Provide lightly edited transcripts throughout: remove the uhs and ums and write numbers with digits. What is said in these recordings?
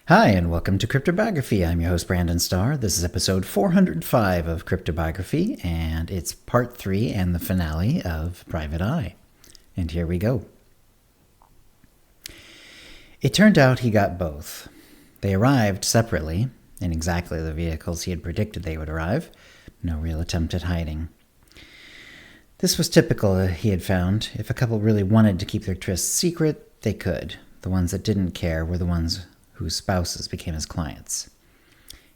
Hi, and welcome to CryptoBiography. I'm your host, Brandon Starr. This is episode 405 of CryptoBiography, and it's part 3 and the finale of Private Eye. And here we go. It turned out he got both. They arrived separately, in exactly the vehicles he had predicted they would arrive. No real attempt at hiding. This was typical, he had found. If a couple really wanted to keep their tryst secret, they could. The ones that didn't care were the ones whose spouses became his clients.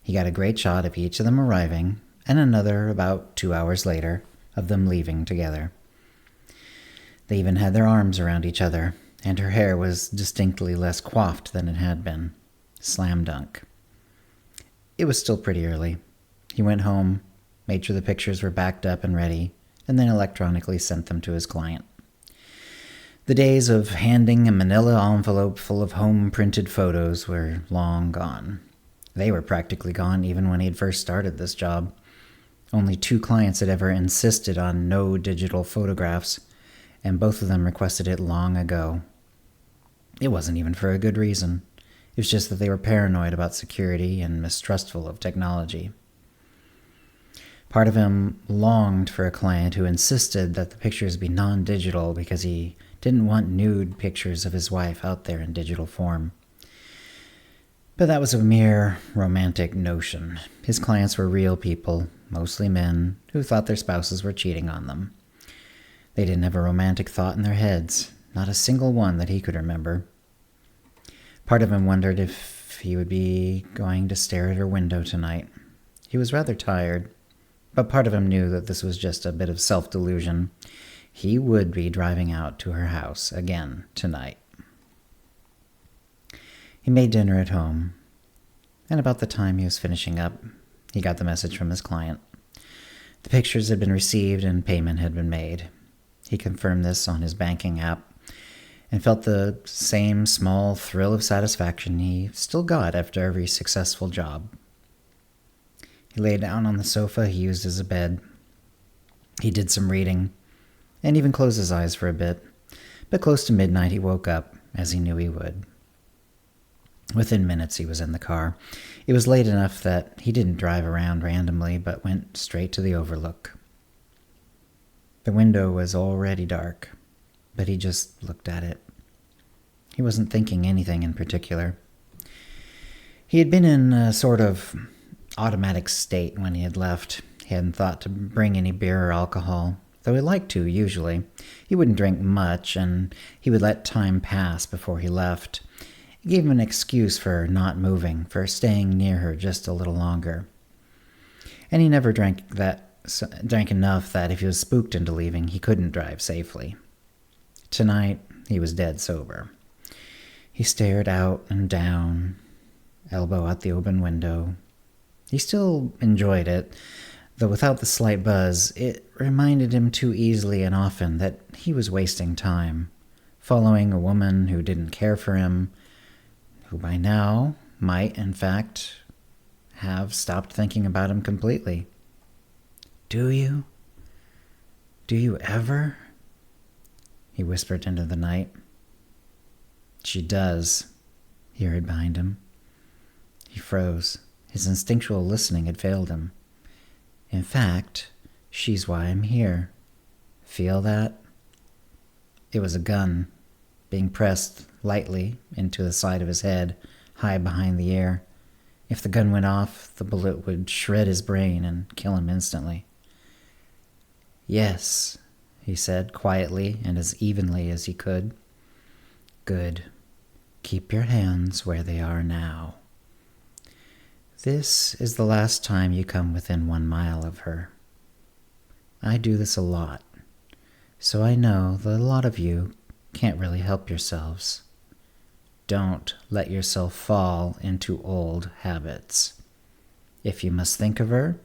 He got a great shot of each of them arriving, and another about 2 hours later of them leaving together. They even had their arms around each other, and her hair was distinctly less coiffed than it had been. Slam dunk. It was still pretty early. He went home, made sure the pictures were backed up and ready, and then electronically sent them to his client. The days of handing a manila envelope full of home-printed photos were long gone. They were practically gone even when he had first started this job. Only 2 clients had ever insisted on no digital photographs, and both of them requested it long ago. It wasn't even for a good reason. It was just that they were paranoid about security and mistrustful of technology. Part of him longed for a client who insisted that the pictures be non-digital because he didn't want nude pictures of his wife out there in digital form. But that was a mere romantic notion. His clients were real people, mostly men, who thought their spouses were cheating on them. They didn't have a romantic thought in their heads, not a single one that he could remember. Part of him wondered if he would be going to stare at her window tonight. He was rather tired, but part of him knew that this was just a bit of self-delusion. He would be driving out to her house again tonight. He made dinner at home, and about the time he was finishing up, he got the message from his client. The pictures had been received and payment had been made. He confirmed this on his banking app and felt the same small thrill of satisfaction he still got after every successful job. He lay down on the sofa he used as a bed. He did some reading, and even closed his eyes for a bit, but close to midnight he woke up, as he knew he would. Within minutes he was in the car. It was late enough that he didn't drive around randomly, but went straight to the overlook. The window was already dark, but he just looked at it. He wasn't thinking anything in particular. He had been in a sort of automatic state when he had left. He hadn't thought to bring any beer or alcohol, though he liked to, usually. He wouldn't drink much, and he would let time pass before he left. It gave him an excuse for not moving, for staying near her just a little longer. And he never drank enough that if he was spooked into leaving, he couldn't drive safely. Tonight, he was dead sober. He stared out and down, elbow out the open window. He still enjoyed it, though without the slight buzz. It reminded him too easily and often that he was wasting time, following a woman who didn't care for him, who by now might, in fact, have stopped thinking about him completely. "Do you? Do you ever?" he whispered into the night. "She does," he heard behind him. He froze. His instinctual listening had failed him. "In fact, she's why I'm here. Feel that?" It was a gun, being pressed lightly into the side of his head, high behind the ear. If the gun went off, the bullet would shred his brain and kill him instantly. "Yes," he said, quietly and as evenly as he could. "Good. Keep your hands where they are now. This is the last time you come within 1 mile of her. I do this a lot, so I know that a lot of you can't really help yourselves. Don't let yourself fall into old habits. If you must think of her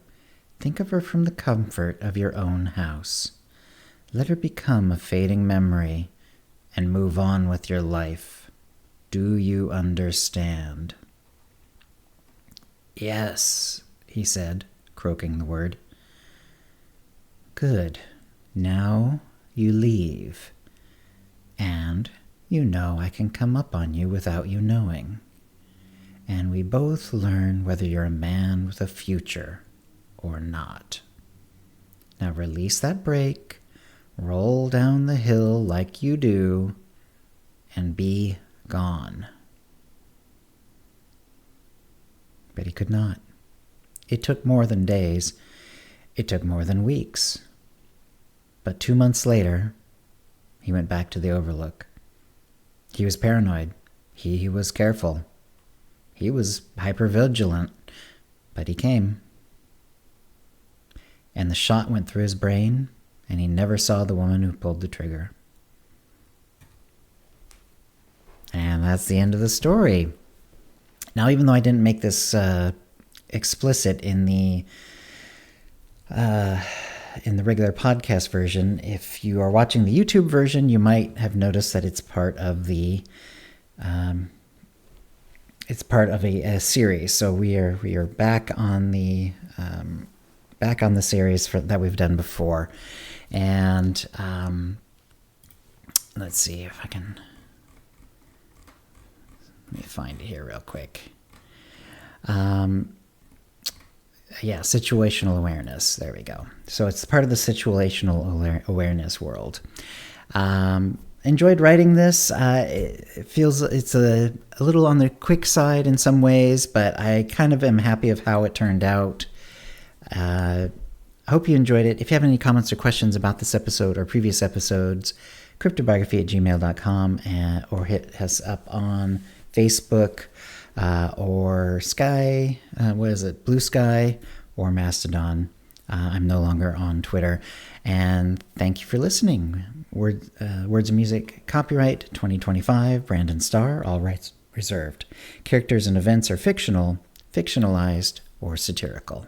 from the comfort of your own house. Let her become a fading memory and move on with your life. Do you understand?" "Yes," he said, croaking the word. "Good. Now you leave. And you know I can come up on you without you knowing. and we both learn whether you're a man with a future or not. Now release that brake, roll down the hill like you do, and be gone. But he could not. It took more than days. It took more than weeks. But 2 months later, he went back to the Overlook. He was paranoid. He was careful. He was hypervigilant. But he came. And the shot went through his brain, and he never saw the woman who pulled the trigger. And that's the end of the story. Now, even though I didn't make this explicit in the regular podcast version, if you are watching the YouTube version, you might have noticed that it's part of the a series. So we are back on the series that we've done before, and let's see if I can. Let me find it here real quick. Situational awareness. There we go. So it's part of the situational awareness world. Enjoyed writing this. It feels it's a little on the quick side in some ways, but I kind of am happy of how it turned out. I hope you enjoyed it. If you have any comments or questions about this episode or previous episodes, cryptobiography@gmail.com, or hit us up on Facebook or Sky, Blue Sky or Mastodon. I'm no longer on Twitter. And thank you for listening. Words of Music, copyright 2025, Brandon Starr, all rights reserved. Characters and events are fictional, fictionalized, or satirical.